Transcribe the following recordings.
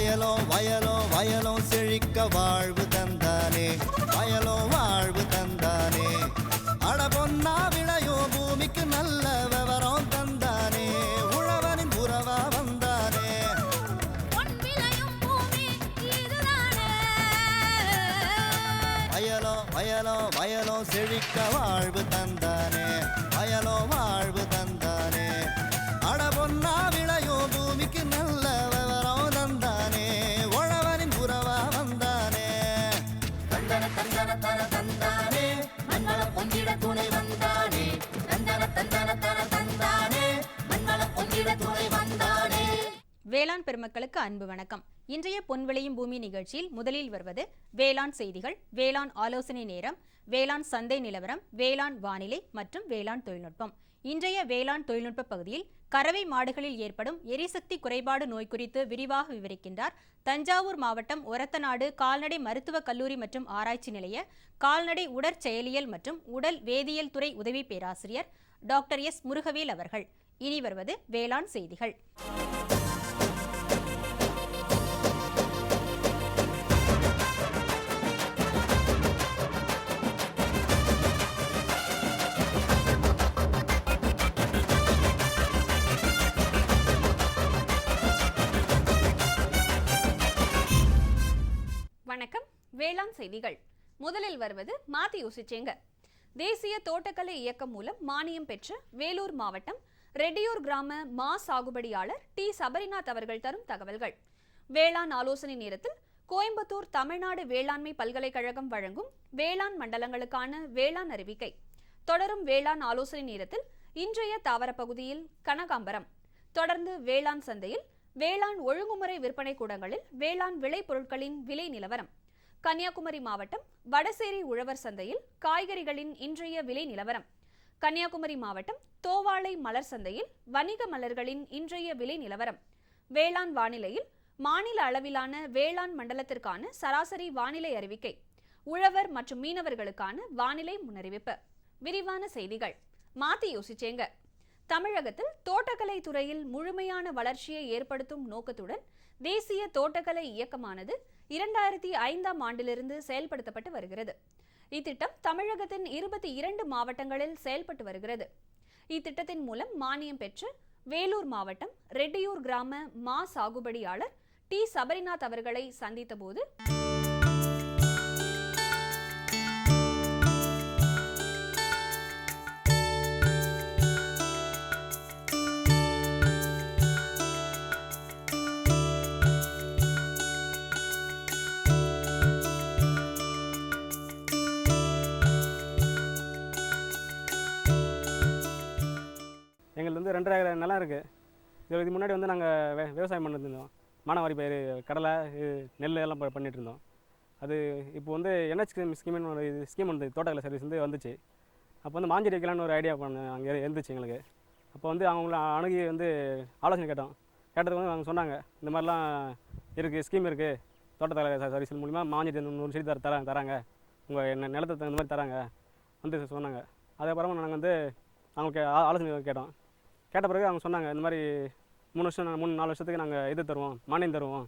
வயலோ வயலோ வயலோ செழிக்க வாழ்வு தந்தானே, வயலோ வாழ்வு தந்தானே. அட பொன்னா விளையோ பூமிக்கு நல்ல விவரம் தந்தானே, உழவனின் உறவா வந்தானே. வயலோ வயலோ வயலோ செழிக்க வாழ்வு தந்தானே, வயலோ வாழ்வு தந்தானே. அட பொன்னா விளையோ பூமிக்கு நல்ல விவரம் தந்தானே, உழவனின் உறவா வந்தானே. தந்தன தந்தன தன தந்தானே, மண்ணளம் பொங்கிட துணை வந்தானே. தந்தன தந்தன தன தந்தானே, மண்ணளம் பொங்கிட துணை வந்தானே. வேளாண் பெருமக்களுக்கு அன்பு வணக்கம். இன்றைய பொன் விளையும் பூமி நிகழ்ச்சியில் முதலில் வருவது வேளாண் செய்திகள், வேளாண் ஆலோசனை நேரம், வேளாண் சந்தை நிலவரம், வேளாண் வானிலை மற்றும் வேளாண் தொழில்நுட்பம். இன்றைய வேளாண் தொழில்நுட்ப பகுதியில் கறவை மாடுகளில் ஏற்படும் எரிசக்தி குறைபாடு நோய் குறித்து விரிவாக விவரிக்கின்றார் தஞ்சாவூர் மாவட்டம் ஒரத்தநாடு கால்நடை மருத்துவக் கல்லூரி மற்றும் ஆராய்ச்சி நிலைய கால்நடை உடற்செயலியல் மற்றும் உடல் வேதியியல் துறை உதவி பேராசிரியர் டாக்டர் எஸ் முருகவேல் அவர்கள். இனி வருவது வேளாண் செய்திகள். வணக்கம். வேளாண் செய்திகள். முதலில் வருவது மாத்தி யோசிச்சேங்க. தேசிய தோட்டக்கலை இயக்கம் மூலம் மானியம் பெற்ற வேலூர் மாவட்டம் ரெட்டியூர் கிராம மா சாகுபடியாளர் டி சபரிநாத் அவர்கள் தரும் தகவல்கள். வேளாண் ஆலோசனை நேரத்தில் கோயம்புத்தூர் தமிழ்நாடு வேளாண்மை பல்கலைக்கழகம் வழங்கும் வேளாண் மண்டலங்களுக்கான வேளாண் அறிவிக்கை. தொடரும் வேளாண் ஆலோசனை நேரத்தில் இன்றைய தாவர பகுதியில் கனகாம்பரம், தொடர்ந்து வேளாண் சந்தையில் வேளாண் ஒழுங்குமுறை விற்பனை கூடங்களில் வேளாண் விளை பொருட்களின் விலை நிலவரம், கன்னியாகுமரி மாவட்டம் வடசேரி உழவர் சந்தையில் காய்கறிகளின் இன்றைய விலை நிலவரம், கன்னியாகுமரி மாவட்டம் தோவாளை மலர் சந்தையில் வணிக மலர்களின் இன்றைய விலை நிலவரம், வேளாண் வானிலையில் மாநில அளவிலான வேளாண் மண்டலத்திற்கான சராசரி வானிலை அறிவிக்கை, உழவர் மற்றும் மீனவர்களுக்கான வானிலை முன்னறிவிப்பு. விரிவான செய்திகள். மாத்தி யோசிச்சேங்க. தமிழகத்தில் தோட்டக்கலை துறையில் முழுமையான வளர்ச்சியை ஏற்படுத்தும் நோக்கத்துடன் தேசிய தோட்டக்கலை இயக்கமானது 2005ஆம் ஆண்டிலிருந்து செயல்படுத்தப்பட்டு வருகிறது. இத்திட்டம் தமிழகத்தின் 22 மாவட்டங்களில் செயல்பட்டு வருகிறது. இத்திட்டத்தின் மூலம் மானியம் பெற்ற வேலூர் மாவட்டம் ரெட்டியூர் கிராம மா சாகுபடியாளர் டி சபரிநாத் அவர்களை சந்தித்த போது எங்களுக்கு வந்து 2 ஏக்கர் நிலம் இருக்குது. இதுக்கு முன்னாடி வந்து நாங்கள் விவசாயம் பண்ணிருந்தோம். மானாவாரி பயிர், கடலை, நெல் எல்லாம் பண்ணிகிட்டு இருந்தோம். அது இப்போ வந்து NH ஸ்கீம்னு ஒரு ஸ்கீம் வந்து தோட்டக்கலை சர்வீஸ் வந்து வந்துச்சு. அப்போ வந்து மாஞ்செடி வைக்கலான்னு ஒரு ஐடியா அங்கே இருந்துச்சு எங்களுக்கு. அப்போ வந்து அவங்கள அணுகி வந்து ஆலோசனை கேட்டோம். கேட்டதுக்கு வந்து அவங்க சொன்னாங்க, இந்த மாதிரிலாம் இருக்குது, ஸ்கீம் இருக்குது, தோட்டக்கலை சர்வீஸ் மூலிமா மாஞ்செடி 100 செடி தராங்க, உங்கள் நிலத்துக்கு தகுந்த மாதிரி தராங்க வந்து சொன்னாங்க. அதுக்கப்புறமா நாங்கள் வந்து அவங்களுக்கு ஆலோசனை கேட்டோம். கேட்ட பிறகு அவங்க சொன்னாங்க, இந்த மாதிரி 3-4 வருஷத்துக்கு நாங்கள் இது தருவோம், மானியம் தருவோம்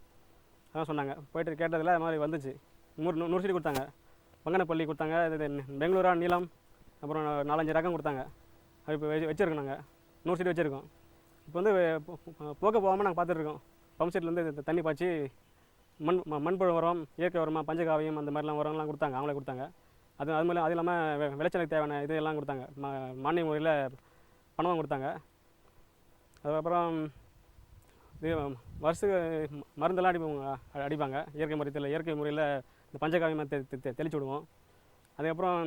அதான் சொன்னாங்க. போய்ட்டு கேட்டதில் அது மாதிரி வந்துச்சு. 100 செடி கொடுத்தாங்க. பங்கனப்பள்ளி கொடுத்தாங்க, இது பெங்களூரா நீளம், அப்புறம் 4-5 ரகம் கொடுத்தாங்க. அது இப்போ வச்சுருக்கோம். நாங்கள் 100 செடி வச்சுருக்கோம். இப்போ வந்து போக போகாமல் நாங்கள் பார்த்துட்ருக்கோம். பம்ப் செட்லேருந்து தண்ணி பாய்ச்சி மண்புழு உரம், இயற்கை உரமாக பஞ்சகாவியம் அந்த மாதிரிலாம் உரம்லாம் கொடுத்தாங்க, அவங்களே கொடுத்தாங்க. அது மாதிரி அது இல்லாமல் விளைச்சலுக்கு தேவையான இது எல்லாம் கொடுத்தாங்க. மானிய முறையில் பணமும் கொடுத்தாங்க. அதுக்கப்புறம் இது வருஷத்துக்கு மருந்தெல்லாம் அடிப்பாங்க. இயற்கை முறையில் இந்த பஞ்சகாவியமாக தெளிச்சு விடுவோம். அதுக்கப்புறம்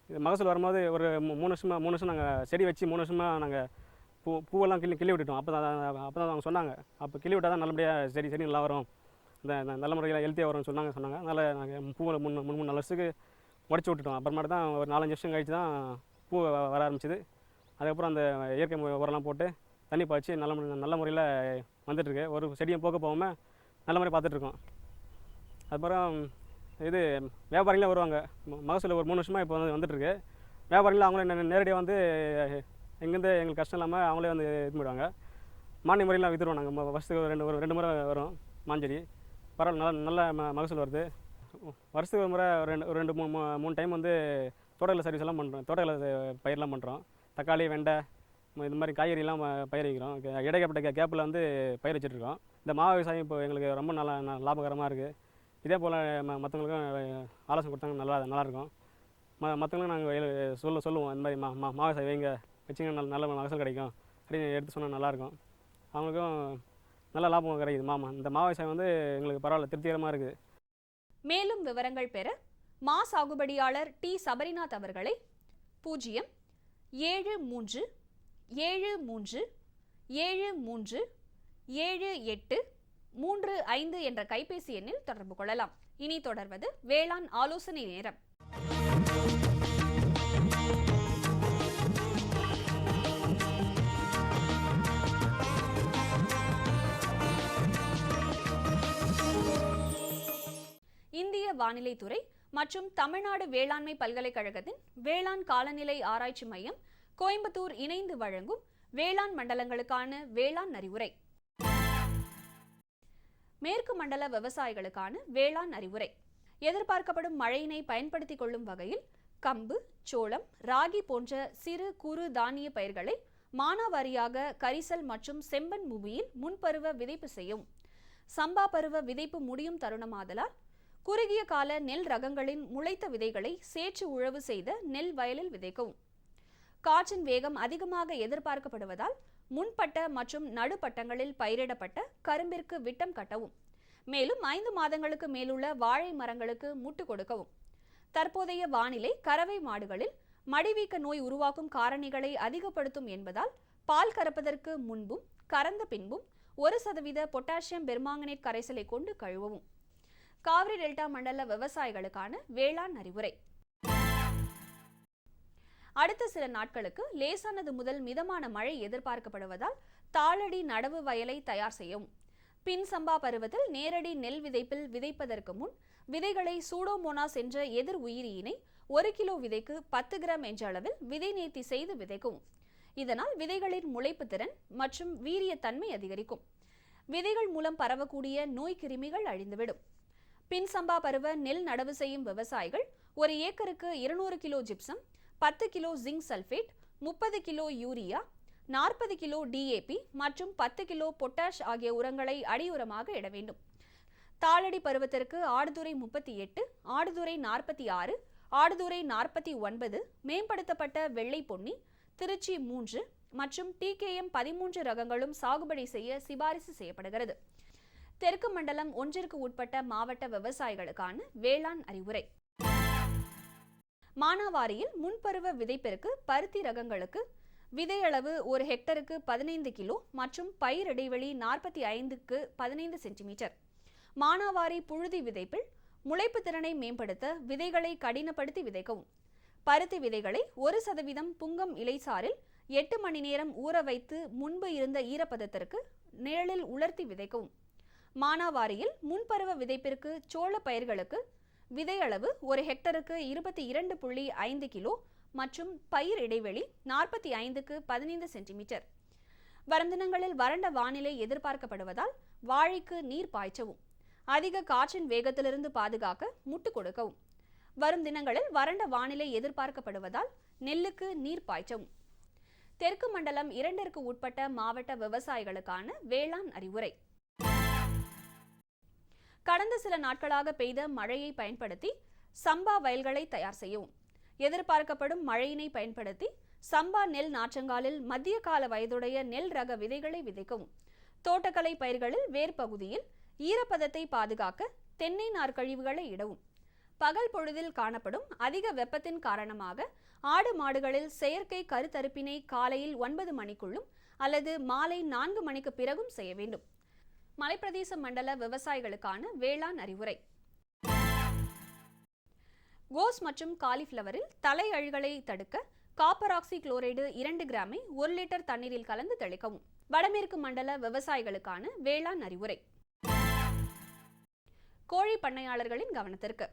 மகசூல் வரும்போது ஒரு 3 வருஷம் நாங்கள் செடி வச்சு 3 வருஷமாக நாங்கள் பூவெல்லாம் கிள்ளி விட்டுட்டோம். அப்போ தான் அவங்க சொன்னாங்க, அப்போ கிள்ளி விட்டால் தான் நல்லபடியாக செடி நல்லா வரும், இந்த நல்ல முறையில் ஹெல்த்தியாக வரும்னு சொன்னாங்க. அதனால் நாங்கள் பூவில் 3-4 வருஷத்துக்கு உடச்சி விட்டுட்டோம். அப்புறமேட்டு தான் ஒரு 4-5 வருஷம் கழிச்சு தான் பூ வர ஆரம்பிச்சிது. அதுக்கப்புறம் அந்த இயற்கை உரம்லாம் போட்டு தண்ணி பாய்ச்சி நல்ல முறையில் வந்துட்டுருக்கு. ஒரு செடியும் போகாமல் நல்ல முறை பார்த்துட்ருக்கோம். அதுக்கப்புறம் இது வியாபாரிகளாக வருவாங்க. மகசூல் ஒரு 3 வருஷமாக இப்போ வந்துட்டுருக்கு. வியாபாரிகள் அவங்களே நேரடியாக வந்து எங்கேருந்து எங்களுக்கு கஷ்டம் இல்லாமல் அவங்களே வந்து இது பண்ணிவிடுவாங்க. மானிய முறையில் விற்றுருவோம். நாங்கள் வருஷத்துக்கு 2 முறை வரும். மாஞ்செடி பரவாயில்ல, நல்ல மகசூல் வருது. வருஷத்துக்கு ஒரு முறை ஒரு ரெண்டு மூணு டைம் வந்து தோட்டக்கலை சர்வீஸ் எல்லாம் பண்ணுறோம். தோட்டக்கலை பயிரெலாம் பண்ணுறோம். தக்காளி, வெண்டை, இது மாதிரி காய்கறிலாம் பயிர் வைக்கிறோம். இடைக்கப்பட்ட கேப்பில் வந்து பயிர் வச்சுட்ருக்கோம். இந்த மா விவசாயம் இப்போ எங்களுக்கு ரொம்ப நல்லா லாபகரமாக இருக்குது. இதே போல் மற்றவங்களுக்கும் ஆலோசனை கொடுத்தாங்க நல்லாயிருக்கும். மற்றவங்களும் நாங்கள் சொல்லுவோம் இந்த மாதிரி மா விவசாயம் வைங்க, வச்சிங்க நல்ல மகசூல் கிடைக்கும் அப்படின்னு எடுத்து சொன்னால் நல்லாயிருக்கும். அவங்களுக்கும் நல்ல லாபம் கிடைக்குது. இந்த மா விவசாயம் வந்து எங்களுக்கு பரவாயில்ல, திருப்திகரமாக இருக்குது. மேலும் விவரங்கள் பெற மா சாகுபடியாளர் டி. சபரிநாத் அவர்களை 07373737835 என்ற கைபேசி எண்ணில் தொடர்பு கொள்ளலாம். இனி தொடர்வது வேளாண் ஆலோசனை நேரம். இந்திய வானிலை துறை மற்றும் தமிழ்நாடு வேளாண்மை பல்கலைக்கழகத்தின் வேளாண் காலநிலை ஆராய்ச்சி மையம் கோயம்புத்தூர் இணைந்து வழங்கும் வேளாண் மண்டலங்களுக்கான வேளாண் அறிவுரை. மேற்கு மண்டல விவசாயிகளுக்கான வேளாண் அறிவுரை. எதிர்பார்க்கப்படும் மழையினை பயன்படுத்திக் கொள்ளும் வகையில் கம்பு, சோளம், ராகி போன்ற சிறு குறு தானிய பயிர்களை மானாவாரியாக கரிசல் மற்றும் செம்பன் பூமியில் முன்பருவ விதைப்பு செய்யும். சம்பா பருவ விதைப்பு முடியும் தருணமாதலால் குறுகிய கால நெல் ரகங்களின் முளைத்த விதைகளை சேற்று உழவு செய்த நெல் வயலில் விதைக்கவும். காற்றின் வேகம் அதிகமாக எதிர்பார்க்கப்படுவதால் முன்பட்ட மற்றும் நடுப்பட்டங்களில் பயிரிடப்பட்ட கரும்பிற்கு விட்டம் கட்டவும். மேலும் 5 மாதங்களுக்கு மேலுள்ள வாழை மரங்களுக்கு முட்டு கொடுக்கவும். தற்போதைய வானிலை கறவை மாடுகளில் மடிவீக்க நோய் உருவாக்கும் காரணிகளை அதிகப்படுத்தும் என்பதால் பால் கறப்பதற்கு முன்பும் கறந்த பின்பும் 1% பொட்டாசியம் பெர்மாங்கனேட் கரைசலை கொண்டு கழுவவும். காவிரி டெல்டா மண்டல விவசாயிகளுக்கான வேளாண் அறிவுரை. அடுத்த சில நாட்களுக்கு லேசானது முதல் மிதமான மழை எதிர்பார்க்கப்படுவதால் தாளடி நடவு வயலை தயார் செய்யவும். பின் சம்பா பருவத்தில் நேரடி நெல் விதைப்பில் விதைப்பதற்கு முன் விதைகளை சூடோமோனாஸ் என்ற எதிர் உயிரியினை 1 கிலோ விதைக்கு 10 கிராம் என்ற அளவில் விதை நேர்த்தி செய்து விதைக்கவும். இதனால் விதைகளின் முளைப்பு திறன் மற்றும் வீரியத்தன்மை அதிகரிக்கும். விதைகள் மூலம் பரவக்கூடிய நோய் கிருமிகள் அழிந்துவிடும். பின் சம்பா பருவ நெல் நடவு செய்யும் விவசாயிகள் 1 ஏக்கருக்கு 200 kilo gypsum, 10 kilo zinc sulphate, 30 kilo urea, 40 kilo DAP மற்றும் 10 கிலோ பொட்டாஷ் ஆகிய உரங்களை அடியுரமாக இட வேண்டும். தாளடி பருவத்திற்கு ஆடுதுறை 38, ஆடுதுறை 46, ஆடுதுறை 49, மேம்படுத்தப்பட்ட வெள்ளை பொன்னி, திருச்சி 3 மற்றும் TKM 13 ரகங்களும் சாகுபடி செய்ய சிபாரிசு செய்யப்படுகிறது. தெற்கு மண்டலம் 1ற்கு உட்பட்ட மாவட்ட விவசாயிகளுக்கான வேளாண் அறிவுரை. மானாவாரியில் முன்பருவ விதைப்பிற்கு பருத்தி ரகங்களுக்கு விதையளவு 1 ஹெக்டருக்கு 15 கிலோ மற்றும் பயிர் இடைவெளி 45க்கு 15 சென்டிமீட்டர். மானாவாரி புழுதி விதைப்பில் முளைப்பு திறனை மேம்படுத்த விதைகளை கடினப்படுத்தி விதைக்கவும். பருத்தி விதைகளை 1% புங்கம் இலைசாரில் 8 மணி நேரம் ஊற வைத்து முன்பு இருந்த ஈரப்பதத்திற்கு நிழலில் உலர்த்தி விதைக்கவும். மானாவாரியில் முன்பருவ விதைப்பிற்கு சோள பயிர்களுக்கு விதையளவு 1 ஹெக்டருக்கு 22.5 கிலோ மற்றும் பயிர் இடைவெளி 45க்கு 15 சென்டிமீட்டர். வரும் தினங்களில் வறண்ட வானிலை எதிர்பார்க்கப்படுவதால் வாழைக்கு நீர் பாய்ச்சவும். அதிக காற்றின் வேகத்திலிருந்து பாதுகாக்க முட்டு கொடுக்கவும். வரும் தினங்களில் வறண்ட வானிலை எதிர்பார்க்கப்படுவதால் நெல்லுக்கு நீர் பாய்ச்சவும். தெற்கு மண்டலம் 2ற்கு உட்பட்ட மாவட்ட விவசாயிகளுக்கான வேளாண் அறிவுரை. கடந்த சில நாட்களாக பெய்த மழையை பயன்படுத்தி சம்பா வயல்களை தயார் செய்யவும். எதிர்பார்க்கப்படும் மழையினை பயன்படுத்தி சம்பா நெல் நாற்றங்காலில் மத்திய கால வயதுடைய நெல் ரக விதைகளை விதைக்கவும். தோட்டக்கலை பயிர்களில் வேர்பகுதியில் ஈரப்பதத்தை பாதுகாக்க தென்னை நார் கழிவுகளை இடவும். பகல் பொழுதில் காணப்படும் அதிக வெப்பத்தின் காரணமாக ஆடு மாடுகளில் செயற்கை கருத்தரிப்பினை காலையில் 9 மணிக்குள்ளும் அல்லது மாலை 4 மணிக்கு பிறகும் செய்ய வேண்டும். மலைப்பிரதேச மண்டல விவசாயிகளுக்கான வேளாண் அறிவுரை. கோஸ் மற்றும் காலிஃபிளவரில் தலை அழுகலை தடுக்க காப்பர் ஆக்சி குளோரைடு 2 கிராமை 1 லிட்டர் தண்ணீரில் கலந்து தெளிக்கவும். வடமேற்கு மண்டல விவசாயிகளுக்கான வேளாண் அறிவுரை. கோழி பண்ணையாளர்களின் கவனத்திற்கு.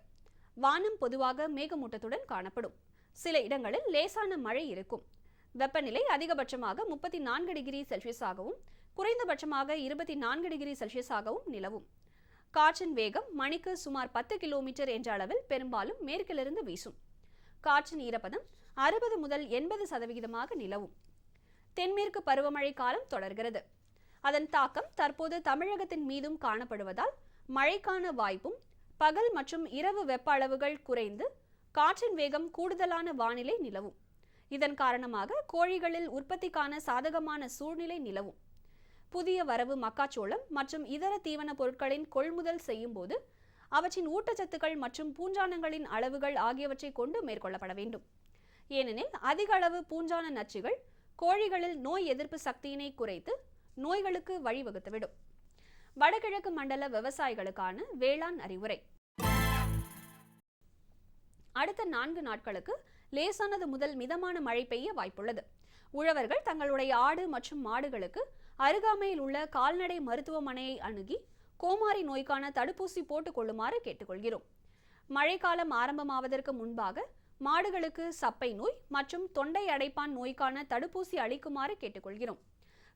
வானம் பொதுவாக மேகமூட்டத்துடன் காணப்படும். சில இடங்களில் லேசான மழை இருக்கும். வெப்பநிலை அதிகபட்சமாக 34 டிகிரி செல்சியஸாகவும் குறைந்தபட்சமாக 24 டிகிரி செல்சியஸாகவும் நிலவும். காற்றின் வேகம் மணிக்கு சுமார் 10 கிலோமீட்டர் என்ற அளவில் பெரும்பாலும் மேற்கிலிருந்து வீசும். காற்றின் ஈரப்பதம் 60 முதல் 80% நிலவும். தென்மேற்கு பருவமழை காலம் தொடர்கிறது. அதன் தாக்கம் தற்போது தமிழகத்தின் மீதும் காணப்படுவதால் மழைக்கான வாய்ப்பும், பகல் மற்றும் இரவு வெப்ப அளவுகள் குறைந்து காற்றின் வேகம் கூடுதலான வானிலை நிலவும். இதன் காரணமாக கோழிகளில் உற்பத்திக்கான சாதகமான சூழ்நிலை நிலவும். புதிய வரவு மக்காச்சோளம் மற்றும் இதர தீவன பொருட்களின் கொள்முதல் செய்யும் போது அவற்றின் ஊட்டச்சத்துக்கள் மற்றும் பூஞ்சானங்களின் அளவுகள் ஆகியவற்றை கொண்டு மேற்கொள்ளப்பட வேண்டும். ஏனெனில் அதிக அளவு பூஞ்சான நச்சுகள் கோழிகளில் நோய் எதிர்ப்பு சக்தியினை குறைத்து நோய்களுக்கு வழிவகுத்துவிடும். வடகிழக்கு மண்டல விவசாயிகளுக்கான வேளாண் அறிவுரை. அடுத்த 4 நாட்களுக்கு லேசானது முதல் மிதமான மழை பெய்ய வாய்ப்புள்ளது. உழவர்கள் தங்களுடைய ஆடு மற்றும் மாடுகளுக்கு அருகாமையில் உள்ள கால்நடை மருத்துவமனையை அணுகி கோமாரி நோய்க்கான தடுப்பூசி போட்டுக் கொள்ளுமாறு கேட்டுக்கொள்கிறோம். மழைக்காலம் ஆரம்பமாவதற்கு முன்பாக மாடுகளுக்கு சப்பை நோய் மற்றும் தொண்டை அடைப்பான் நோய்க்கான தடுப்பூசி அளிக்குமாறு கேட்டுக்கொள்கிறோம்.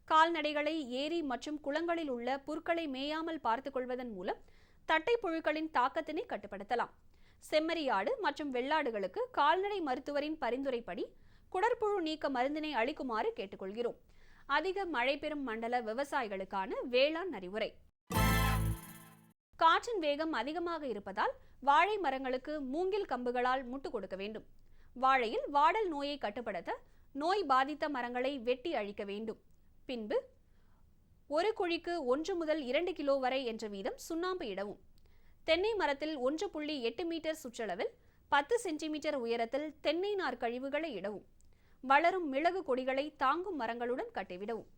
கால்நடைகளை ஏரி மற்றும் குளங்களில் உள்ள புற்களை மேயாமல் பார்த்துக் கொள்வதன் மூலம் தட்டை புழுக்களின் தாக்கத்தினை கட்டுப்படுத்தலாம். செம்மறியாடு மற்றும் வெள்ளாடுகளுக்கு கால்நடை மருத்துவரின் பரிந்துரைப்படி குடற்புழு நீக்க மருந்தினை அளிக்குமாறு கேட்டுக்கொள்கிறோம். அதிக மழை பெறும் மண்டல விவசாயிகளுக்கான வேளாண் அறிவுரை. காற்றின் வேகம் அதிகமாக இருப்பதால் வாழை மரங்களுக்கு மூங்கில் கம்புகளால் முட்டு கொடுக்க வேண்டும். வாழையில் வாடல் நோயை கட்டுப்படுத்த நோய் பாதித்த மரங்களை வெட்டி அழிக்க வேண்டும். பின்பு ஒரு குழிக்கு 1 முதல் 2 கிலோ வரை என்ற வீதம் சுண்ணாம்பு இடவும். தென்னை மரத்தில் 1.8 மீட்டர் சுற்றளவில் 10 சென்டிமீட்டர் உயரத்தில் தென்னை நார் கழிவுகளை இடவும். வளரும் மிளகு கொடிகளை தாங்கும் மரங்களுடன் கட்டிவிடவும்.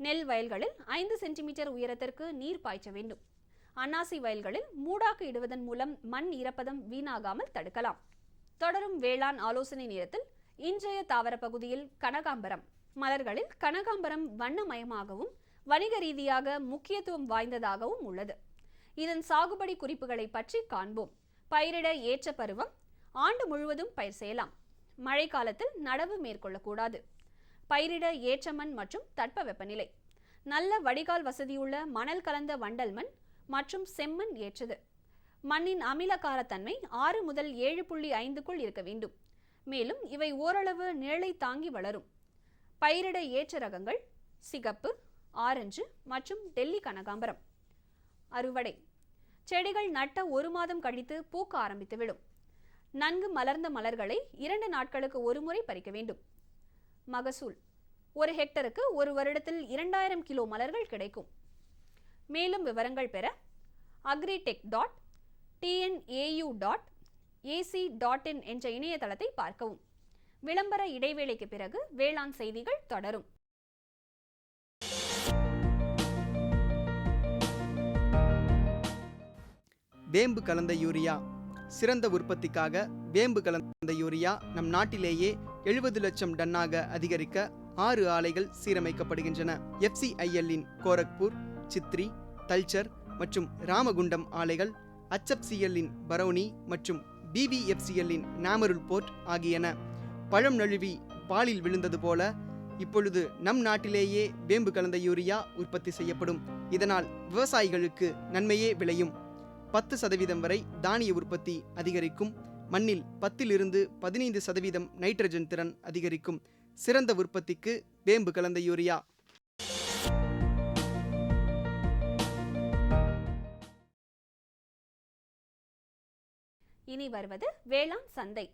நெல் வயல்களில் 5 சென்டிமீட்டர் உயரத்திற்கு நீர் பாய்ச்ச வேண்டும். அன்னாசி வயல்களில் மூடாக்கு இடுவதன் மூலம் மண் ஈரப்பதம் வீணாகாமல் தடுக்கலாம். தொடரும் வேளாண் ஆலோசனை நேரத்தில் இன்றைய தாவர பகுதியில் கனகாம்பரம். மலர்களில் கனகாம்பரம் வண்ணமயமாகவும் வணிக ரீதியாக முக்கியத்துவம் வாய்ந்ததாகவும் உள்ளது. இதன் சாகுபடி குறிப்புகளை பற்றி காண்போம். பயிரிட ஏற்ற பருவம். ஆண்டு முழுவதும் பயிர் செய்யலாம். மழை காலத்தில் நடவு மேற்கொள்ளக்கூடாது. பயிரிட ஏற்ற மண் மற்றும் தட்ப வெப்பநிலை. நல்ல வடிகால் வசதியுள்ள மணல் கலந்த வண்டல் மண் மற்றும் செம்மண் ஏற்றது. மண்ணின் அமிலகாரத்தன்மை 6 முதல் 7.5க்குள் இருக்க வேண்டும். மேலும் இவை ஓரளவு நிழலை தாங்கி வளரும். பயிரிட ஏற்ற ரகங்கள் சிகப்பு, ஆரஞ்சு மற்றும் டெல்லி கனகாம்பரம். அறுவடை. செடிகள் நட்ட 1 மாதம் கழித்து பூக்க ஆரம்பித்துவிடும். நன்கு மலர்ந்த மலர்களை 2 நாட்களுக்கு ஒரு முறை பறிக்க வேண்டும். மகசூல். 1 ஹெக்டருக்கு 1 வருடத்தில் 2000 கிலோ மலர்கள் கிடைக்கும். மேலும் விவரங்கள் பெற agritech.tnau.ac.in என்ற இணையதளத்தை பார்க்கவும். விளம்பர இடைவேளைக்கு பிறகு வேளாண் செய்திகள் தொடரும். வேம்பு கலந்த யூரியா. சிறந்த உற்பத்திக்காக வேம்பு கலந்த யூரியா நம் நாட்டிலேயே 70 லட்சம் டன்னாக அதிகரிக்க 6 ஆலைகள் சீரமைக்கப்படுகின்றன. FCIL-இன் கோரக்பூர், சித்ரி, தல்ச்சர் மற்றும் ராமகுண்டம் ஆலைகள், HFCL-இன் பரௌனி மற்றும் BVFCL-இன் நாமருல் போர்ட் ஆகியன. பழம் நழுவி பாலில் விழுந்தது போல இப்பொழுது நம் நாட்டிலேயே வேம்பு கலந்த யூரியா உற்பத்தி செய்யப்படும். இதனால் விவசாயிகளுக்கு நன்மையே விளையும். 10% வரை தானிய உற்பத்தி அதிகரிக்கும். மண்ணில் 10 to 15% நைட்ரஜன் திறன் அதிகரிக்கும். சிறந்த உற்பத்திக்கு வேம்பு கலந்த யூரியா. இனி வருவது வேளாண் சந்தை.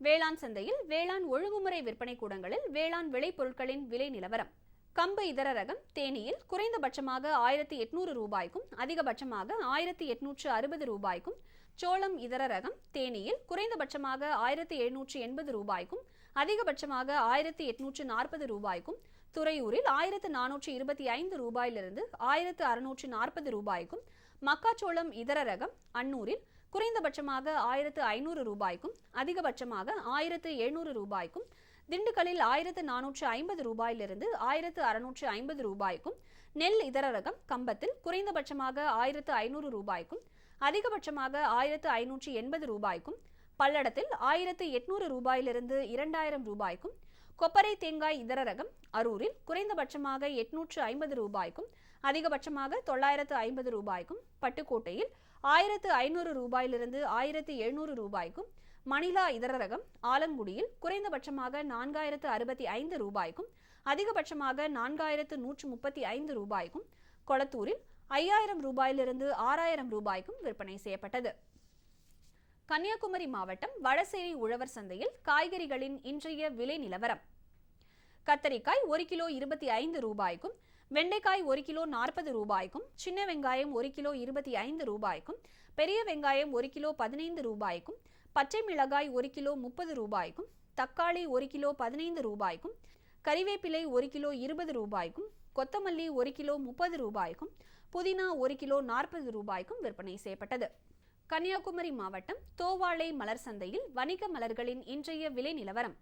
வேளாண் சந்தையில் வேளாண் ஒழுங்குமுறை விற்பனை கூடங்களில் வேளாண் விளைபொருட்களின் விலை நிலவரம். கம்பு இதர ரகம் தேனியில் குறைந்தபட்சமாக 1800 ரூபாய்க்கும் அதிகபட்சமாக 1860 ரூபாய்க்கும், சோளம் இதர ரகம் தேனியில் குறைந்தபட்சமாக 1780 ரூபாய்க்கும் அதிகபட்சமாக 1840 ரூபாய்க்கும், துறையூரில் 1425 ரூபாயிலிருந்து 1640 ரூபாய்க்கும், மக்காச்சோளம் இதர ரகம் அன்னூரில் குறைந்தபட்சமாக 1500 ரூபாய்க்கும் அதிகபட்சமாக 1700 ரூபாய்க்கும், திண்டுக்கல்லில் 1450 ரூபாயிலிருந்து 1650 ரூபாய்க்கும், நெல் இதர ரகம் கம்பத்தில் குறைந்தபட்சமாக 1500 ரூபாய்க்கும் அதிகபட்சமாக 1580 ரூபாய்க்கும், பல்லடத்தில் 1800 ரூபாயிலிருந்து 2000 ரூபாய்க்கும், கொப்பரை தேங்காய் இதர ரகம் அரூரில் குறைந்தபட்சமாக 850 ரூபாய்க்கும், அதிகபட்சமாக 950 ரூபாய்க்கும், பட்டுக்கோட்டையில் 1500 ரூபாயிலிருந்து 1700 ரூபாய்க்கும், மணிலா இதர ரகம் ஆலங்குடியில் குறைந்தபட்சமாக 4065 ரூபாய்க்கும், அதிகபட்சமாக 4135 ரூபாய்க்கும், கொளத்தூரில் 5000 ரூபாயிலிருந்து 6000 ரூபாய்க்கும் விற்பனை செய்யப்பட்டது. கன்னியாகுமரி மாவட்டம் வடசேரி உழவர் சந்தையில் காய்கறிகளின் இன்றைய விலை நிலவரம். கத்தரிக்காய் 1 கிலோ 25 ரூபாய்க்கும், வெண்டைக்காய் 1 கிலோ 40 ரூபாய்க்கும், சின்ன வெங்காயம் 1 கிலோ 25 ரூபாய்க்கும், பெரிய வெங்காயம் 1 கிலோ 15 ரூபாய்க்கும், பச்சை மிளகாய் 1 கிலோ 30 ரூபாய்க்கும், தக்காளி 1 கிலோ 15 ரூபாய்க்கும், கறிவேப்பிலை 1 கிலோ 20 ரூபாய்க்கும், கொத்தமல்லி 1 கிலோ 30 ரூபாய்க்கும், புதினா 1 கிலோ 40 ரூபாய்க்கும் விற்பனை செய்யப்பட்டது. கன்னியாகுமரி மாவட்டம் தோவாளை மலர் சந்தையில் வணிக மலர்களின் இன்றைய விலை நிலவரம்.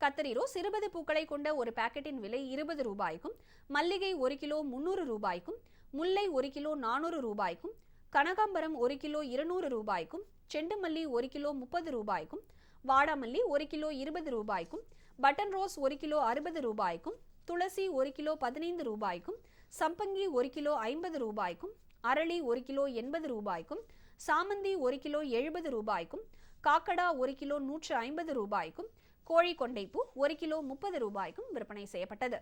கத்தரி ரோஸ் 20 பூக்களை கொண்ட ஒரு பாக்கெட்டின் விலை 20 ரூபாய்க்கும், மல்லிகை 1 கிலோ 300 ரூபாய்க்கும், முல்லை 1 கிலோ 400 ரூபாய்க்கும், கனகாம்பரம் 1 கிலோ 200 ரூபாய்க்கும், செண்டுமல்லி 1 கிலோ 30 ரூபாய்க்கும், வாடாமல்லி 1 கிலோ 20 ரூபாய்க்கும், பட்டன் ரோஸ் 1 கிலோ 60 ரூபாய்க்கும், துளசி 1 கிலோ 15 ரூபாய்க்கும், சம்பங்கி 1 கிலோ 50 ரூபாய்க்கும், அரளி 1 கிலோ 80 ரூபாய்க்கும், சாமந்தி 1 கிலோ 70 ரூபாய்க்கும், காக்கடா 1 கிலோ 150 ரூபாய்க்கும், கோழி கொண்டைப்பூ 1 கிலோ 30 ரூபாய்க்கும் விற்பனை செய்யப்பட்டது.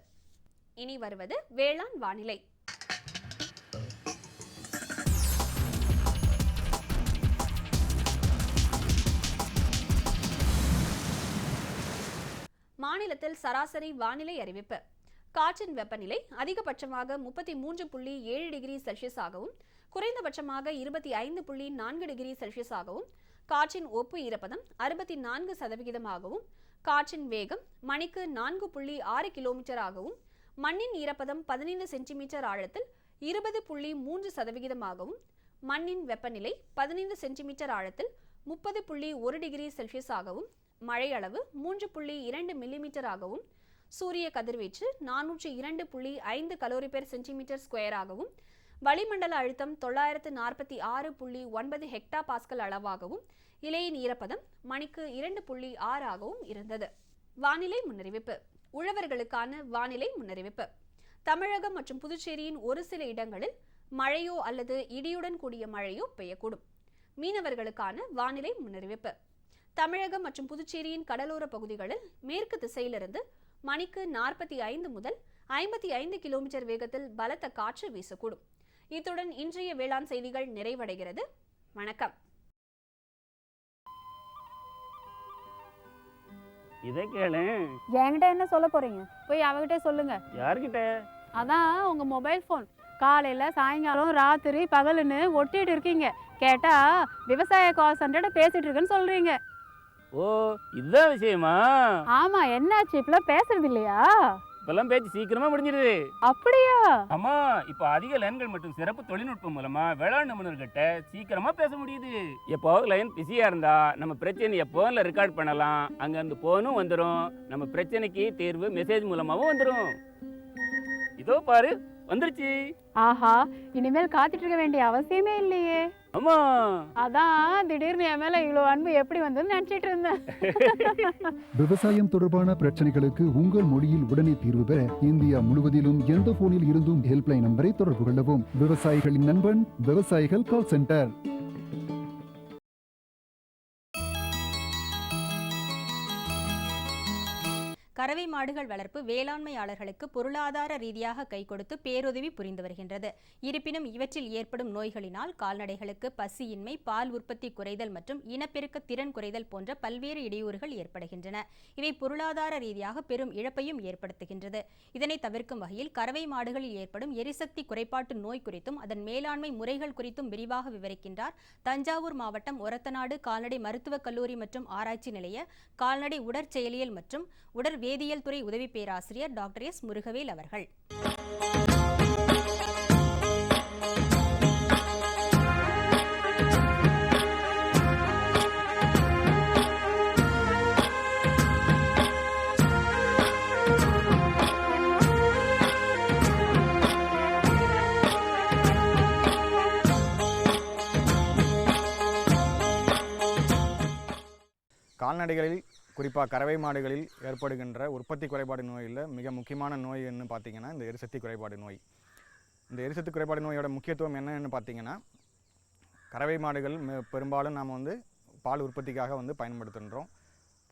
இனி வருவது வேளாண் வானிலை. மாநிலத்தில் சராசரி வானிலை அறிவிப்பு. காற்றின் வெப்பநிலை அதிகபட்சமாக 33.7 டிகிரி செல்சியஸாகவும், குறைந்தபட்சமாக 25.4 டிகிரி செல்சியஸாகவும், காற்றின் ஒப்பு ஈரப்பதம் 64%ஆகவும், காற்றின் வேகம் மணிக்கு 4.6 கிலோமீட்டராகவும், மண்ணின் ஈரப்பதம் 15 சென்டிமீட்டர் ஆழத்தில் 20.3%ஆகவும், மண்ணின் வெப்பநிலை 15 சென்டிமீட்டர் ஆழத்தில் 30.1 டிகிரி செல்சியஸாகவும், மழை அளவு 3.2 மில்லிமீட்டராகவும், சூரிய கதிர்வீச்சு 402.5 கலோரி பெர் சென்டிமீட்டர் ஸ்கொயராகவும், வளிமண்டல அழுத்தம் 946.9 ஹெக்டா பாஸ்கல் அளவாகவும், இலையின் ஈரப்பதம் மணிக்கு 2.6 ஆகவும் இருந்தது. வானிலை முன்னறிவிப்பு. உழவர்களுக்கான வானிலை முன்னறிவிப்பு. தமிழகம் மற்றும் புதுச்சேரியின் ஒரு சில இடங்களில் மழையோ அல்லது இடியுடன் கூடிய மழையோ பெய்யக்கூடும். மீனவர்களுக்கான வானிலை முன்னறிவிப்பு. தமிழகம் மற்றும் புதுச்சேரியின் கடலோர பகுதிகளில் மேற்கு திசையிலிருந்து மணிக்கு 45 முதல் 55 கிலோமீட்டர் வேகத்தில் பலத்த காற்று வீசக்கூடும். இத்துடன் இன்றைய வேளாண் செய்திகள் நிறைவடைகிறது. வணக்கம். இதை கேளு. என்கிட்ட என்ன சொல்ல போறீங்க? போய் அவகிட்ட சொல்லுங்க. யார்கிட்ட? அதான் உங்க மொபைல் போன். காலையில சாயங்காலம் ராத்திரி பகலுன்னு ஒட்டிட்டு இருக்கீங்க. கேட்டா விவசாய கால் சென்டர்ட பேசிட்டு இருக்கேன்னு சொல்றீங்க. ஓ, இதுதான் விஷயமா? ஆமா, என்னாச்சு? இப்பெல்லாம் பேசுறது இல்லையா? இப்பெல்லாம் பேச்சு சீக்கிரமா முடிஞ்சிடுது. அப்படியா? ஆமா, இப்ப அதிக லைன்கள் மற்றும் சிறப்பு தொழில்நுட்பம் மூலமா வேளாண் நிபுணர்கிட்ட சீக்கிரமா பேச முடியுது. எப்போ லைன் பிஸியா இருந்தா நம்ம பிரச்சனையை போன்ல ரெக்கார்ட் பண்ணலாம். அங்க இருந்து போனும் வந்துடும். நம்ம பிரச்சனைக்கு தீர்வு மெசேஜ் மூலமாவும் வந்துடும். இதோ பாரு, வந்துருச்சு. ஆஹா, இனிமேல் காத்துட்டு இருக்க வேண்டிய அவசியமே இல்லையே. ஆமா, அதான் திடீர்னு என் மேல இவ்வளவு அன்பு எப்படி வந்ததுன்னு நினைச்சிட்டு இருந்தேன். விவசாயம் தொடர்பான பிரச்சனைகளுக்கு உங்கள் மொழியில் உடனே தீர்வு பெற இந்தியா முழுவதிலும் எந்த போனில் இருந்தும் ஹெல்ப்லைன் நம்பரை தொடர்பு கொள்ளவும். விவசாயிகளின் நண்பன், விவசாயிகள் கால் சென்டர். கறவை மாடுகள் வளர்ப்பு வேளாண்மையாளர்களுக்கு பொருளாதார ரீதியாக கை கொடுத்து பேருதவி புரிந்து வருகின்றது. இருப்பினும் இவற்றில் ஏற்படும் நோய்களினால் கால்நடைகளுக்கு பசியின்மை, பால் உற்பத்தி குறைதல் மற்றும் இனப்பெருக்க திறன் குறைதல் போன்ற பல்வேறு இடையூறுகள் ஏற்படுகின்றன. இவை பொருளாதார ரீதியாக பெரும் இழப்பையும் ஏற்படுத்துகின்றது. இதனை தவிர்க்கும் வகையில் கறவை மாடுகளில் ஏற்படும் எரிசக்தி குறைபாட்டு நோய் குறித்தும் அதன் மேலாண்மை முறைகள் குறித்தும் விரிவாக விவரிக்கின்றார் தஞ்சாவூர் மாவட்டம் ஒரத்தநாடு கால்நடை மருத்துவக் கல்லூரி மற்றும் ஆராய்ச்சி நிலைய கால்நடை உடற்செயலியல் மற்றும் உடற் வேதியியல் துறை உதவி பேராசிரியர் டாக்டர் எஸ் முருகவேல் அவர்கள். கால்நடைகளில் குறிப்பாக கறவை மாடுகளில் ஏற்படுகின்ற உற்பத்தி குறைபாடு நோயில் மிக முக்கியமான நோய் என்ன பார்த்திங்கன்னா இந்த எரிசக்தி குறைபாடு நோய். இந்த எரிசக்தி குறைபாடு நோயோட முக்கியத்துவம் என்னன்னு பார்த்திங்கன்னா, கறவை மாடுகள் பெரும்பாலும் நாம் வந்து பால் உற்பத்திக்காக வந்து பயன்படுத்துகின்றோம்.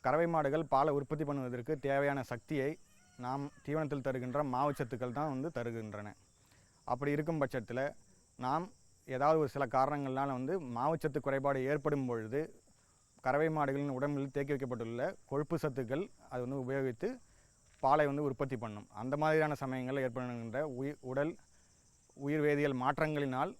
கறவை மாடுகள் பாலை உற்பத்தி பண்ணுவதற்கு தேவையான சக்தியை நாம் தீவனத்தில் தருகின்ற மாவுச்சத்துக்கள் தான் வந்து தருகின்றன. அப்படி இருக்கும் பட்சத்தில் நாம் ஏதாவது ஒரு சில காரணங்களால் வந்து மாவுச்சத்து குறைபாடு ஏற்படும் பொழுது கறவை மாடுகளின் உடம்பில் தேக்கி வைக்கப்பட்டுள்ள கொழுப்பு சத்துக்கள் அது வந்து உபயோகித்து பாலை வந்து உற்பத்தி பண்ணும். அந்த மாதிரியான சமயங்களில் ஏற்படுகின்ற உயிர் வேதியியல் மாற்றங்களினால்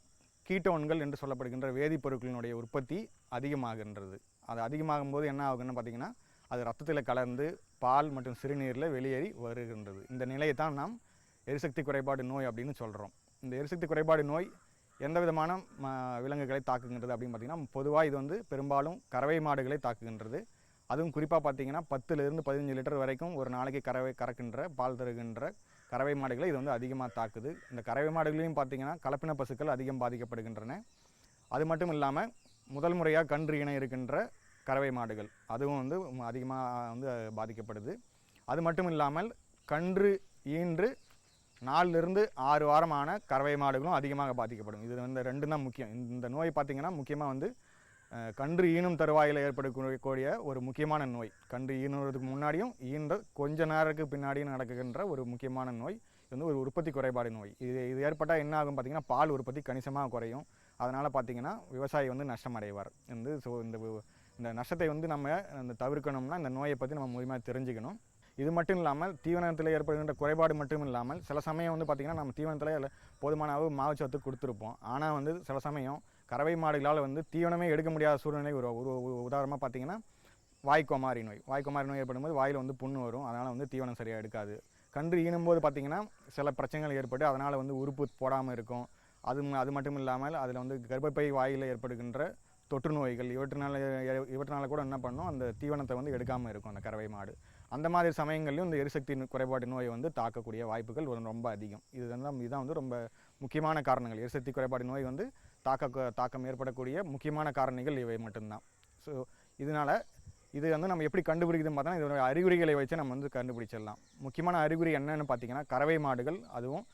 கீட்டோன்கள் என்று சொல்லப்படுகின்ற வேதிப்பொருட்களினுடைய உற்பத்தி அதிகமாகின்றது. அது அதிகமாகும் போது என்ன ஆகுதுன்னு பார்த்திங்கன்னா, அது ரத்தத்தில் கலந்து பால் மற்றும் சிறுநீரில் வெளியேறி வருகின்றது. இந்த நிலையை தான் நாம் எரிசக்தி குறைபாடு நோய் அப்படின்னு சொல்கிறோம். இந்த எரிசக்தி குறைபாடு நோய் எந்த விதமான விலங்குகளை தாக்குகின்றது அப்படின்னு பார்த்திங்கன்னா, பொதுவாக இது வந்து பெரும்பாலும் கறவை மாடுகளை தாக்குகின்றது. அதுவும் குறிப்பாக பார்த்திங்கன்னா 10 to 15 லிட்டர் வரைக்கும் ஒரு நாளைக்கு கறக்கின்ற பால் தருகின்ற கறவை மாடுகளை இது வந்து அதிகமாக தாக்குது. இந்த கறவை மாடுகளையும் பார்த்திங்கன்னா கலப்பின பசுக்கள் அதிகம் பாதிக்கப்படுகின்றன. அது மட்டும் இல்லாமல் முதல் முறையாக கன்று இணை இருக்கின்ற கறவை மாடுகள் அதுவும் வந்து அதிகமாக வந்து பாதிக்கப்படுது. அது மட்டும் இல்லாமல் கன்று ஈன்று 4 to 6 வாரமான கறவை மாடுகளும் அதிகமாக பாதிக்கப்படும். இது வந்து 2 தான் முக்கியம். இந்த நோய் பார்த்திங்கன்னா முக்கியமாக வந்து கன்று ஈனும் தருவாயில் ஏற்படக்கூடிய ஒரு முக்கியமான நோய். கன்று ஈனுறதுக்கு முன்னாடியும் ஈன்ற கொஞ்ச நேரத்துக்கு பின்னாடியும் நடக்குகின்ற ஒரு முக்கியமான நோய். இது வந்து ஒரு உற்பத்தி குறைபாடு நோய். இது ஏற்பட்டால் என்ன ஆகும் பார்த்திங்கன்னா, பால் உற்பத்தி கணிசமாக குறையும். அதனால் பார்த்திங்கன்னா விவசாயி வந்து நஷ்டம் அடைவார். ஸோ இந்த நஷ்டத்தை வந்து நம்ம தவிர்க்கணும்னா இந்த நோயை பற்றி நம்ம முழுமையாக தெரிஞ்சுக்கணும். இது மட்டும் இல்லாமல் தீவனத்தில் ஏற்படுகின்ற குறைபாடு மட்டும் இல்லாமல் சில சமயம் வந்து பார்த்திங்கன்னா நம்ம தீவனத்தில் போதுமான அளவு மாவுச்சத்து கொடுத்துருப்போம். ஆனால் வந்து சில சமயம் கறவை மாடுகளால் வந்து தீவனமே எடுக்க முடியாத சூழ்நிலை ஒரு உதாரணமாக பார்த்திங்கன்னா வாய்க்கோமாரி நோய் ஏற்படும்போது வாயில் வந்து புண்ணு வரும். அதனால் வந்து தீவனம் சரியாக எடுக்காது. கன்று ஈனும்போது பார்த்திங்கன்னா சில பிரச்சனைகள் ஏற்பட்டு அதனால் வந்து உறுப்பு போடாமல் இருக்கும். அது மட்டும் இல்லாமல் அதில் வந்து கர்ப்பப்பை வாயில் ஏற்படுகின்ற தொற்று நோய்கள் இவற்றினால கூட என்ன பண்ணும், அந்த தீவனத்தை வந்து எடுக்காமல் இருக்கும் அந்த கறவை மாடு. அந்த மாதிரி சமயங்கள்லையும் இந்த எரிசக்தி குறைபாடு நோயை வந்து தாக்கக்கூடிய வாய்ப்புகள் ரொம்ப அதிகம். இதுதான் வந்து ரொம்ப முக்கியமான காரணங்கள். எரிசக்தி குறைபாடு நோய் வந்து தாக்கம் ஏற்படக்கூடிய முக்கியமான காரணிகள் இவை மட்டும்தான். ஸோ இது வந்து நம்ம எப்படி கண்டுபிடிக்குதுன்னு பார்த்தோன்னா இதோட அறிகுறிகளை வச்சு நம்ம வந்து கண்டுபிடிச்சிடலாம். முக்கியமான அறிகுறி என்னன்னு பார்த்திங்கன்னா, கறவை மாடுகள் அதுவும்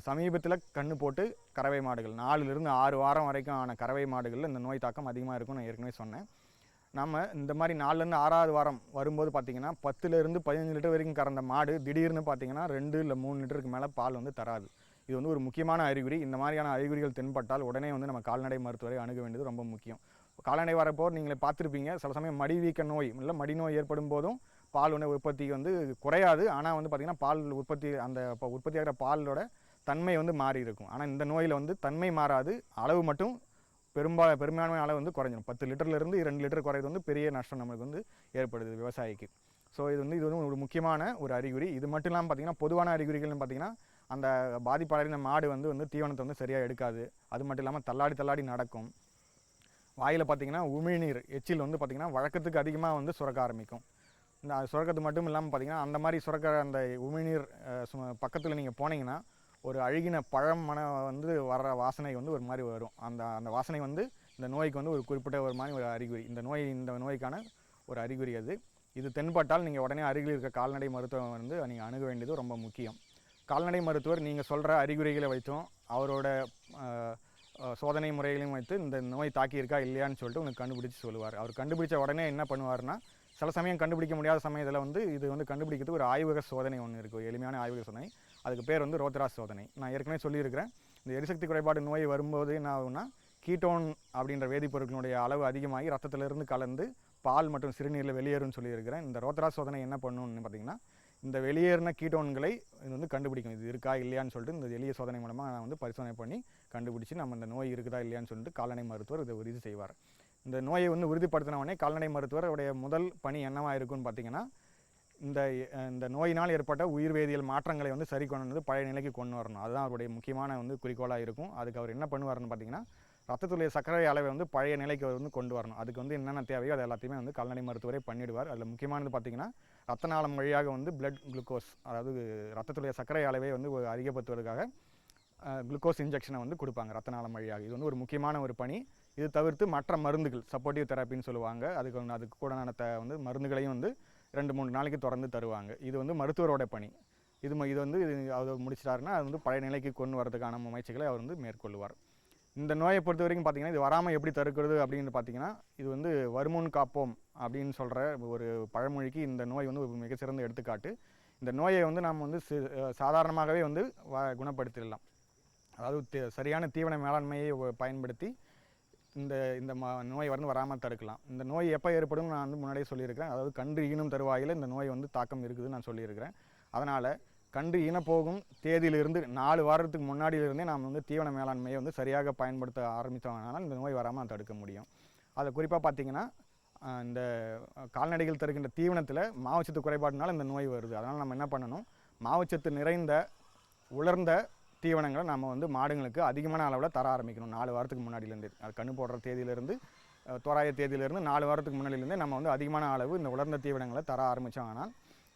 சமீபத்தில் கண்ணு போட்டு கறவை மாடுகள் 4 to 6 வாரம் வரைக்கும் ஆன கறவை மாடுகளில் இந்த நோய் தாக்கம் அதிகமாக இருக்கும்னு நான் ஏற்கனவே சொன்னேன். நம்ம இந்த மாதிரி 4 to 6வது வாரம் வரும்போது பார்த்திங்கன்னா 10 to 15 லிட்டர் வரைக்கும் கறந்த மாடு திடீர்னு பார்த்திங்கன்னா 2 or 3 லிட்டருக்கு மேலே பால் வந்து தராது. இது வந்து ஒரு முக்கியமான அறிகுறி. இந்த மாதிரியான அறிகுறிகள் தென்பட்டால் உடனே வந்து நம்ம கால்நடை மருத்துவரை அணுக வேண்டியது ரொம்ப முக்கியம். கால்நடை வரப்போ நீங்களே பார்த்துருப்பீங்க, சில சமயம் மடிவீக்க நோய் இல்லை மடிநோய் ஏற்படும் போதும் பால் உற்பத்தி வந்து குறையாது. ஆனால் வந்து பார்த்திங்கன்னா பால் உற்பத்தியாகிற பாலோட தன்மை வந்து மாறி இருக்கும். ஆனால் இந்த நோயில் வந்து தன்மை மாறாது, அளவு மட்டும் பெரும்பான்மை அளவு வந்து குறைஞ்சிடும். 10 லிட்டர்லேருந்து 2 லிட்டர் குறையிறது வந்து பெரிய நஷ்டம் நம்மளுக்கு வந்து ஏற்படுது விவசாயிக்கு. ஸோ இது வந்து ஒரு முக்கியமான ஒரு அறிகுறி. இது மட்டும் இல்லாமல் பார்த்திங்கன்னா பொதுவான அறிகுறிகள்னு பார்த்திங்கன்னா, அந்த பாதிப்படைந்த மாடு வந்து தீவனத்தை வந்து சரியாக எடுக்காது. அது மட்டும் இல்லாமல் தள்ளாடி நடக்கும். வாயில் பார்த்திங்கன்னா உமிழ்நீர் எச்சில் வந்து பார்த்திங்கன்னா வழக்கத்துக்கு அதிகமாக வந்து சுரக்க ஆரம்பிக்கும். இந்த சுரக்கிறது மட்டும் இல்லாமல் பார்த்திங்கன்னா அந்த மாதிரி சுரக்கிற அந்த உமிழ்நீர் பக்கத்தில் நீங்கள் போனீங்கன்னா ஒரு அழுகின பழம் வந்து வர்ற வாசனை வந்து ஒரு மாதிரி வரும். அந்த வாசனை வந்து இந்த நோய்க்கு வந்து ஒரு குறிப்பிட்ட ஒரு மாதிரி ஒரு அறிகுறி. இந்த நோய்க்கான ஒரு அறிகுறி அது. இது தென்பட்டால் நீங்கள் உடனே அருகில் இருக்க கால்நடை மருத்துவம் வந்து நீங்கள் அணுக வேண்டியது ரொம்ப முக்கியம். கால்நடை மருத்துவர் நீங்கள் சொல்கிற அறிகுறிகளை வைத்தும் அவரோட சோதனை முறைகளையும் வைத்து இந்த நோய் தாக்கியிருக்கா இல்லையான்னு சொல்லிட்டு உங்களுக்கு கண்டுபிடிச்சி சொல்லுவார். அவர் கண்டுபிடிச்ச உடனே என்ன பண்ணுவார்னா, சில சமயம் கண்டுபிடிக்க முடியாத சமயத்தில் வந்து இது வந்து கண்டுபிடிக்கிறதுக்கு ஒரு ஆய்வக சோதனை ஒன்று இருக்குது, எளிமையான ஆய்வக சோதனை. அதுக்கு பேர் வந்து ரோத்ராஸ் சோதனை. நான் ஏற்கனவே சொல்லியிருக்கிறேன். இந்த எரிசக்தி குறைபாடு நோய் வரும்போது என்ன ஆகும்னா, கீட்டோன் அப்படின்ற வேதிப்பொருட்களுடைய அளவு அதிகமாகி ரத்தத்திலிருந்து கலந்து பால் மற்றும் சிறுநீரில் வெளியேறும்னு சொல்லியிருக்கிறேன். இந்த ரோத்ராஸ் சோதனை என்ன பண்ணணும்னு பார்த்திங்கன்னா, இந்த வெளியேறின கீட்டோன்களை இது வந்து கண்டுபிடிக்கும். இது இருக்கா இல்லையான்னு சொல்லிட்டு இந்த எளிய சோதனை மூலமாக நான் வந்து பரிசோதனை பண்ணி கண்டுபிடிச்சி நம்ம இந்த நோய் இருக்குதா இல்லையான்னு சொல்லிட்டு கால்நடை மருத்துவர் இதை உறுதி செய்வார். இந்த நோயை வந்து உறுதிப்படுத்தினவொடனே கால்நடை மருத்துவருடைய முதல் பணி என்னவாக இருக்குன்னு பார்த்திங்கன்னா, இந்த நோயினால் ஏற்பட்ட உயிர் வேதியியல் மாற்றங்களை வந்து சரி கொண்டு வந்து பழைய நிலைக்கு கொண்டு வரணும். அதுதான் அவருடைய முக்கியமான வந்து குறிக்கோளாக இருக்கும். அதுக்கு அவர் என்ன பண்ணுவார்னு பார்த்திங்கன்னா, ரத்தத்துடைய சர்க்கரை அளவை வந்து பழைய நிலைக்கு வந்து கொண்டு வரணும். அதுக்கு வந்து என்னென்ன தேவையோ அது எல்லாத்தையுமே வந்து கால்நடை மருத்துவரே பண்ணிவிடுவார். அதில் முக்கியமானது பார்த்திங்கன்னா, ரத்த நாளம் வழியாக வந்து பிளட் குளுக்கோஸ், அதாவது ரத்தத்துடைய சர்க்கரை அளவை வந்து அதிகப்படுத்துவதற்காக குளுக்கோஸ் இன்ஜெக்ஷனை வந்து கொடுப்பாங்க ரத்த நாளம் வழியாக. இது வந்து ஒரு முக்கியமான ஒரு பணி. இது தவிர்த்து மற்ற மருந்துகள் சப்போர்ட்டிவ் தெரப்பின்னு சொல்லுவாங்க, அதுக்கு கூடனான வந்து மருந்துகளையும் வந்து 2-3 நாளைக்கு தொடர்ந்து தருவாங்க. இது வந்து மருத்துவரோட பணி. இது வந்து அவர் முடிச்சிட்டாருன்னா அது வந்து பழைய நிலைக்கு கொண்டு வரதுக்கான முயற்சிகளை அவர் வந்து மேற்கொள்வார். இந்த நோயை பொறுத்த வரைக்கும் பார்த்திங்கன்னா இது வராமல் எப்படி தடுக்கிறது அப்படின்னு பார்த்திங்கன்னா, இது வந்து வருமுன் காப்போம் அப்படின்னு சொல்கிற ஒரு பழமொழிக்கு இந்த நோய் வந்து ஒரு மிகச்சிறந்த எடுத்துக்காட்டு. இந்த நோயை வந்து நாம் வந்து சாதாரணமாகவே வந்து குணப்படுத்திடலாம். அதாவது சரியான தீவன மேலாண்மையை பயன்படுத்தி இந்த நோய் வந்து வராமல் தடுக்கலாம். இந்த நோய் எப்போ ஏற்படும் நான் வந்து முன்னாடியே சொல்லியிருக்கிறேன். அதாவது கன்று ஈனும் தருவாயில் இந்த நோய் வந்து தாக்கம் இருக்குதுன்னு நான் சொல்லியிருக்கிறேன். அதனால் கன்று ஈனப்போகும் தேதியிலிருந்து 4 வாரத்துக்கு முன்னாடியிலிருந்தே நாம் வந்து தீவன மேலாண்மையை வந்து சரியாக பயன்படுத்த ஆரம்பித்தோம்னால இந்த நோய் வராமல் தடுக்க முடியும். அதை குறிப்பாக பார்த்திங்கன்னா இந்த கால்நடைகள் தருகின்ற தீவனத்தில் மாவுச்சத்து குறைபாடுனால இந்த நோய் வருது. அதனால் நம்ம என்ன பண்ணணும், மாவுச்சத்து நிறைந்த உலர்ந்த தீவனங்களை நம்ம வந்து மாடுங்களுக்கு அதிகமான அளவில் தர ஆரம்பிக்கணும். 4 வாரத்துக்கு முன்னாடியிலேருந்து, அது கன்று போடுற தேதியிலேருந்து தோராய தேதியிலேருந்து 4 வாரத்துக்கு முன்னாடியிலேருந்தே நம்ம வந்து அதிகமான அளவு இந்த உலர்ந்த தீவனங்களை தர ஆரம்பித்தோம்னா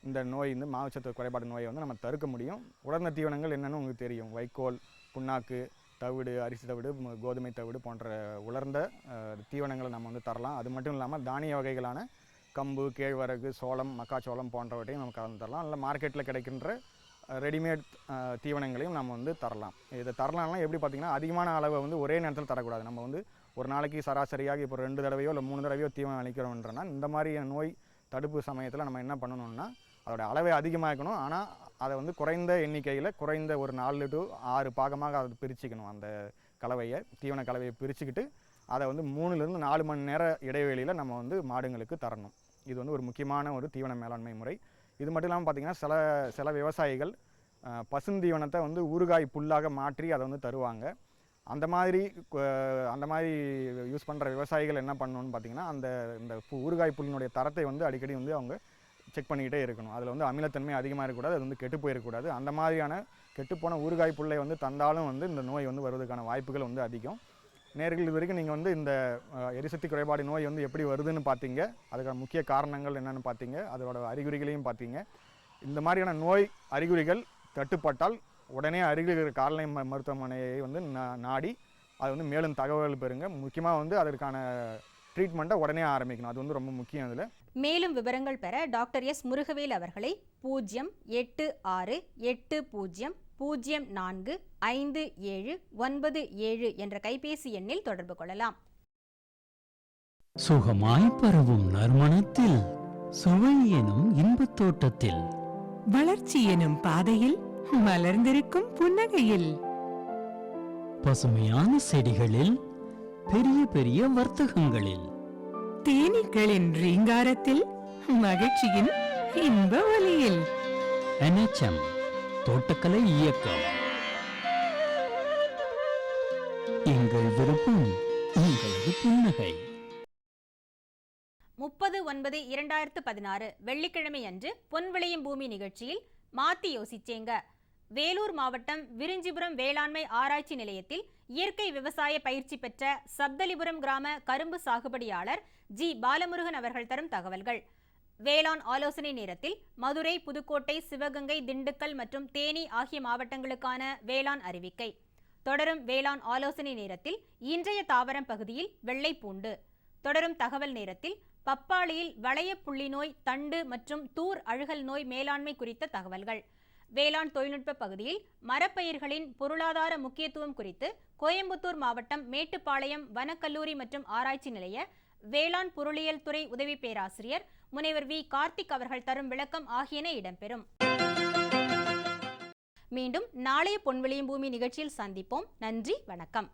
இந்த நோய் இந்த மாவுச்சத்து குறைபாடு நோயை வந்து நம்ம தடுக்க முடியும். உலர்ந்த தீவனங்கள் என்னென்னு உங்களுக்கு தெரியும். வைக்கோல், புண்ணாக்கு, தவிடு, அரிசி தவிடு, கோதுமை தவிடு போன்ற உலர்ந்த தீவனங்களை நம்ம வந்து தரலாம். அது மட்டும் இல்லாமல் தானிய வகைகளான கம்பு, கேழ்வரகு, சோளம், மக்காச்சோளம் போன்றவற்றையும் நம்ம கலந்து தரலாம். இல்லை மார்க்கெட்டில் கிடைக்கின்ற ரெடிமேட் தீவனங்களையும் நம்ம வந்து தரலாம். இதை தரலாம்னா எப்படி பார்த்திங்கன்னா, அதிகமான அளவை வந்து ஒரே நேரத்தில் தரக்கூடாது. நம்ம வந்து ஒரு நாளைக்கு சராசரியாக இப்போ 2 தடவையோ இல்லை 3 தடவையோ தீவனம் அளிக்கிறோம்ன்றனா இந்த மாதிரி நோய் தடுப்பு சமயத்தில் நம்ம என்ன பண்ணணும்னா அதோட அளவை அதிகமாக்கணும். ஆனால் அதை வந்து குறைந்த எண்ணிக்கையில் குறைந்த ஒரு 4 to 6 பாகமாக அதை பிரிச்சுக்கணும். அந்த கலவையை தீவன கலவையை பிரிச்சுக்கிட்டு அதை வந்து 3 to 4 மணி நேர இடைவெளியில் நம்ம வந்து மாடுங்களுக்கு தரணும். இது வந்து ஒரு முக்கியமான ஒரு தீவன மேலாண்மை முறை. இது மட்டும் இல்லாமல் பார்த்திங்கன்னா சில விவசாயிகள் பசுந்தீவனத்தை வந்து ஊறுகாய் புல்லாக மாற்றி அதை வந்து தருவாங்க. அந்த மாதிரி யூஸ் பண்ணுற விவசாயிகள் என்ன பண்ணணும்னு பார்த்திங்கன்னா, இந்த ஊறுகாய் புல்லினுடைய தரத்தை வந்து அடிக்கடி வந்து அவங்க செக் பண்ணிக்கிட்டே இருக்கணும். அதில் வந்து அமிலத்தன்மை அதிகமாக இருக்கக்கூடாது, அது வந்து கெட்டு போயிருக்கக்கூடாது. அந்த மாதிரியான கெட்டுப்போன ஊறுகாய் புல்லை வந்து தந்தாலும் வந்து இந்த நோய் வந்து வருவதற்கான வாய்ப்புகள் வந்து அதிகம். நேர்கள் இது வரைக்கும் நீங்கள் வந்து இந்த எரிசக்தி குறைபாடு நோய் வந்து எப்படி வருதுன்னு பார்த்தீங்க, அதுக்கான முக்கிய காரணங்கள் என்னென்னு பார்த்தீங்க, அதோட அறிகுறிகளையும் பார்த்தீங்க. இந்த மாதிரியான நோய் அறிகுறிகள் தட்டுப்பட்டால் உடனே அருகில் இருக்கிற கால்நடை மருத்துவமனையை வந்து நாடி அது வந்து மேலும் தகவல் பெறுங்க. முக்கியமாக வந்து அதற்கான ட்ரீட்மெண்ட்டை உடனே ஆரம்பிக்கணும். அது வந்து ரொம்ப முக்கியம். அதில் மேலும் விவரங்கள் பெற டாக்டர் எஸ் முருகவேல் அவர்களை 08680045797 என்ற கைபேசி எண்ணில் தொடர்பு கொள்ளலாம். சுகமாய் பரவும் நறுமணத்தில், சுவை எனும் இன்பத் தோட்டத்தில், வளர்ச்சி எனும் பாதையில், மலர்ந்திருக்கும் புன்னகையில், பசுமையான செடிகளில், பெரிய பெரிய வர்த்தகங்களில், தேனீக்களின் ரீங்காரத்தில், மகிழ்ச்சியின் இன்ப ஒலியில். NHM தோட்டக்கலை இயக்கம். எங்கள் விருப்பம் உங்களது புன்னகை. 30/9/2016 வெள்ளிக்கிழமை அன்று பொன்விளையும் பூமி நிகழ்ச்சியில் மாத்தி யோசிச்சேங்க. வேலூர் மாவட்டம் விரிஞ்சிபுரம் வேளாண்மை ஆராய்ச்சி நிலையத்தில் இயற்கை விவசாய பயிற்சி பெற்ற சப்தலிபுரம் கிராம கரும்பு சாகுபடியாளர் ஜி பாலமுருகன் அவர்கள் தரும் தகவல்கள். வேளாண் ஆலோசனை நேரத்தில் மதுரை, புதுக்கோட்டை, சிவகங்கை, திண்டுக்கல் மற்றும் தேனி ஆகிய மாவட்டங்களுக்கான வேளாண் அறிவிக்கை. தொடரும் வேளாண் ஆலோசனை நேரத்தில் இன்றைய தாவரம் பகுதியில் வெள்ளைப்பூண்டு. தொடரும் தகவல் நேரத்தில் பப்பாளியில் வளைய புள்ளி நோய், தண்டு மற்றும் தூர் அழுகல் நோய் மேலாண்மை குறித்த தகவல்கள். வேளாண் தொழில்நுட்ப பகுதியில் மரப்பயிர்களின் பொருளாதார முக்கியத்துவம் குறித்து கோயம்புத்தூர் மாவட்டம் மேட்டுப்பாளையம் வனக்கல்லூரி மற்றும் ஆராய்ச்சி நிலைய வேளாண் பொருளியல் துறை உதவி பேராசிரியர் முனைவர் வி. கார்த்திக் அவர்கள் தரும் விளக்கம் ஆகியன இடம்பெறும். மீண்டும் நாளைய பொன்விளையும் பூமி நிகழ்ச்சியில் சந்திப்போம். நன்றி, வணக்கம்.